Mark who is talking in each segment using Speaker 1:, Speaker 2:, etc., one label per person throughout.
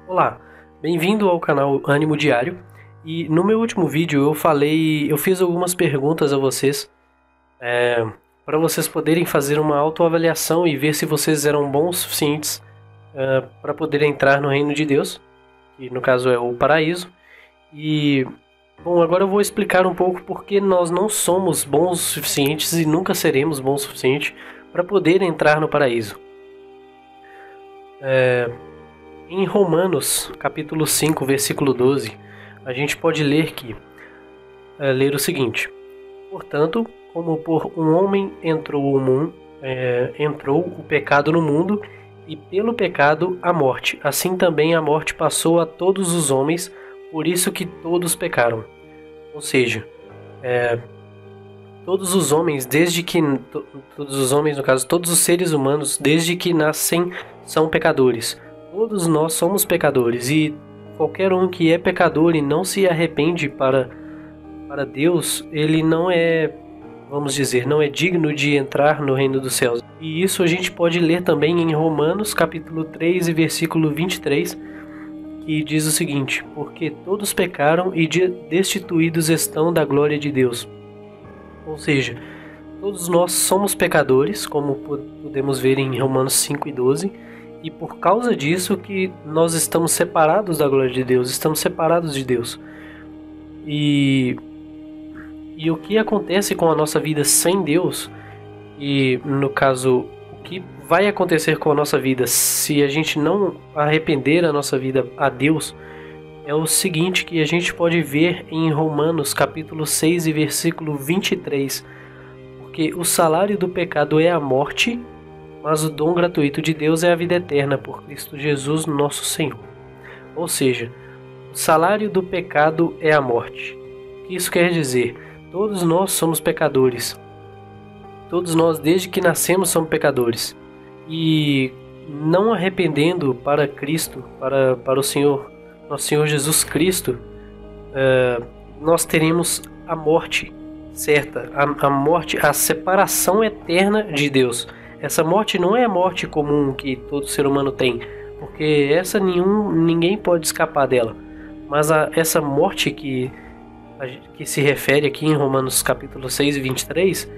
Speaker 1: Olá, bem-vindo ao canal Ânimo Diário. E no meu último vídeo eu fiz algumas perguntas a vocês para vocês poderem fazer uma autoavaliação e ver se vocês eram bons o suficientes para poder entrar no reino de Deus, que no caso é o paraíso. E bom, agora eu vou explicar um pouco porque nós não somos bons o suficientes e nunca seremos bons o suficiente para poder entrar no paraíso. Em Romanos, capítulo 5, versículo 12, a gente pode ler o seguinte: portanto, como por um homem entrou o pecado no mundo, e pelo pecado a morte, assim também a morte passou a todos os homens, por isso que todos pecaram. Ou seja, todos os homens, no caso, todos os seres humanos, desde que nascem, são pecadores. Todos nós somos pecadores, e qualquer um que é pecador e não se arrepende para Deus, ele não é, vamos dizer, não é digno de entrar no reino dos céus. E isso a gente pode ler também em Romanos, capítulo 3 e versículo 23, que diz o seguinte: porque todos pecaram e destituídos estão da glória de Deus. Ou seja, todos nós somos pecadores, como podemos ver em Romanos 5 e 12, e por causa disso que nós estamos separados da glória de Deus, estamos separados de Deus. E o que acontece com a nossa vida sem Deus, e no caso, o que vai acontecer com a nossa vida se a gente não arrepender a nossa vida a Deus, é o seguinte, que a gente pode ver em Romanos capítulo 6 e versículo 23, porque o salário do pecado é a morte, mas o dom gratuito de Deus é a vida eterna por Cristo Jesus nosso Senhor. Ou seja, o salário do pecado é a morte. O que isso quer dizer? Todos nós somos pecadores. Todos nós, desde que nascemos, somos pecadores. E não arrependendo para Cristo, para o Senhor, nosso Senhor Jesus Cristo, nós teremos a morte certa, a morte, a separação eterna de Deus. Essa morte não é a morte comum que todo ser humano tem, porque ninguém pode escapar dela. Mas essa morte que se refere aqui em Romanos capítulo 6 e 23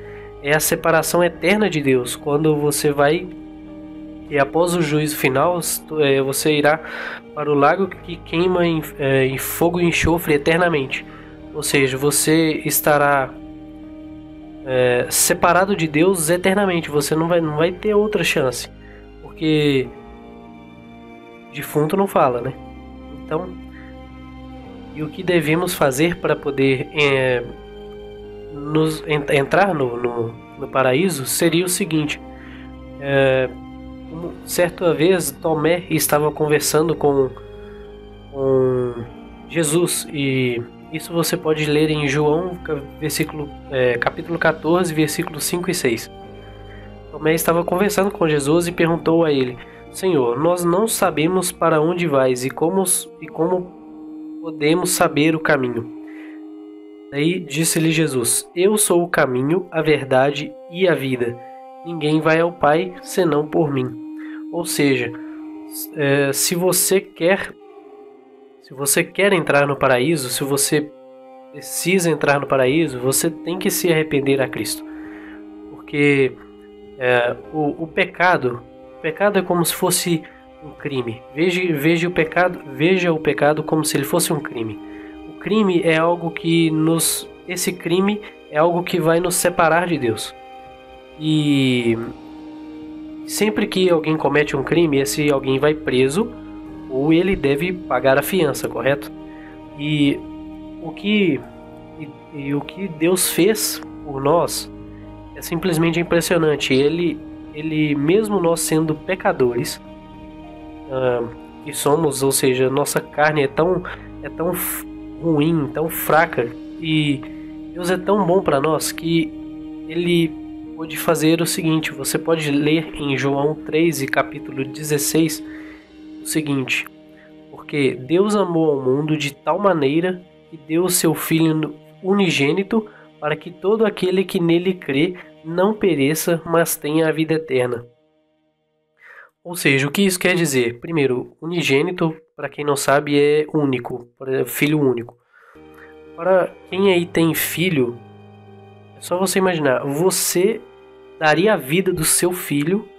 Speaker 1: é a separação eterna de Deus, quando você vai, e após o juízo final, você irá para o lago que queima em fogo e enxofre eternamente. Ou seja, você estará separado de Deus eternamente. Você não vai ter outra chance, porque defunto não fala, né? Então, e o que devemos fazer para poder entrar no paraíso seria o seguinte: certa vez Tomé estava conversando com Jesus, e isso você pode ler em João, capítulo 14, versículos 5 e 6. Tomé estava conversando com Jesus e perguntou a ele: Senhor, nós não sabemos para onde vais e como podemos saber o caminho? Daí disse-lhe Jesus: Eu sou o caminho, a verdade e a vida. Ninguém vai ao Pai senão por mim. Ou seja, se você quer entrar no paraíso, se você precisa entrar no paraíso, você tem que se arrepender a Cristo. Porque o pecado é como se fosse um crime. Veja o pecado como se ele fosse um crime. O crime é algo que esse crime é algo que vai nos separar de Deus. E sempre que alguém comete um crime, esse alguém vai preso, ou ele deve pagar a fiança, correto? E o que Deus fez por nós é simplesmente impressionante. Ele mesmo nós sendo pecadores, que somos, ou seja, nossa carne é tão ruim, tão fraca, e Deus é tão bom para nós que Ele pode fazer o seguinte. Você pode ler em João 3 e capítulo 16 o seguinte: porque Deus amou ao mundo de tal maneira que deu o seu Filho unigênito, para que todo aquele que nele crê não pereça, mas tenha a vida eterna. Ou seja, o que isso quer dizer? Primeiro, unigênito, para quem não sabe, é único, filho único. Para quem aí tem filho, é só você imaginar, você daria a vida do seu filho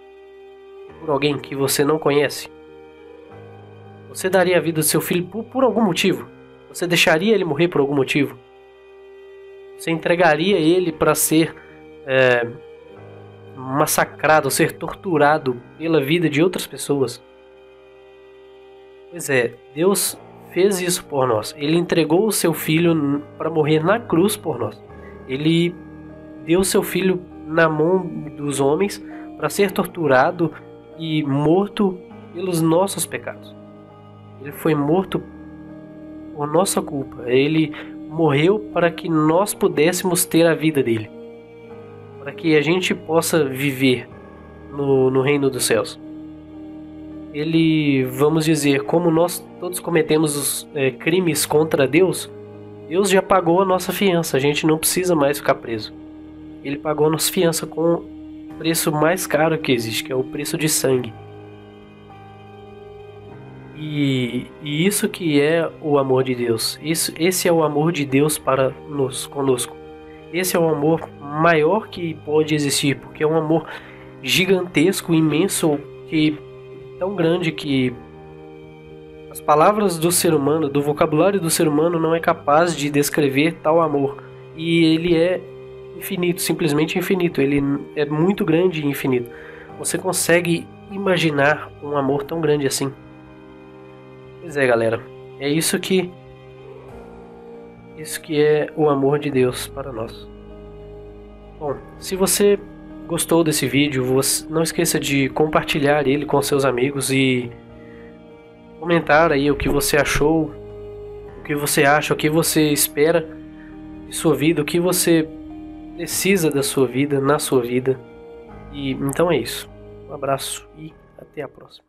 Speaker 1: por alguém que você não conhece? Você daria a vida do seu filho por algum motivo? Você deixaria ele morrer por algum motivo? Você entregaria ele para ser massacrado, ser torturado pela vida de outras pessoas? Pois é, Deus fez isso por nós. Ele entregou o seu filho para morrer na cruz por nós. Ele deu o seu filho na mão dos homens para ser torturado e morto pelos nossos pecados. Ele foi morto por nossa culpa. Ele morreu para que nós pudéssemos ter a vida dele, para que a gente possa viver no reino dos céus. Ele, vamos dizer, como nós todos cometemos crimes contra Deus, Deus já pagou a nossa fiança, a gente não precisa mais ficar preso. Ele pagou a nossa fiança com o preço mais caro que existe, que é o preço de sangue. E isso que é o amor de Deus. Esse é o amor de Deus para conosco. Esse é o amor maior que pode existir, porque é um amor gigantesco, imenso, tão grande que as palavras do ser humano, do vocabulário do ser humano, não é capaz de descrever tal amor. E ele é infinito, simplesmente infinito. Ele é muito grande e infinito. Você consegue imaginar um amor tão grande assim? Pois é, galera, é isso que é o amor de Deus para nós. Bom, se você gostou desse vídeo, não esqueça de compartilhar ele com seus amigos e comentar aí o que você achou, o que você acha, o que você espera de sua vida, o que você precisa da sua vida, na sua vida. E então é isso. Um abraço e até a próxima.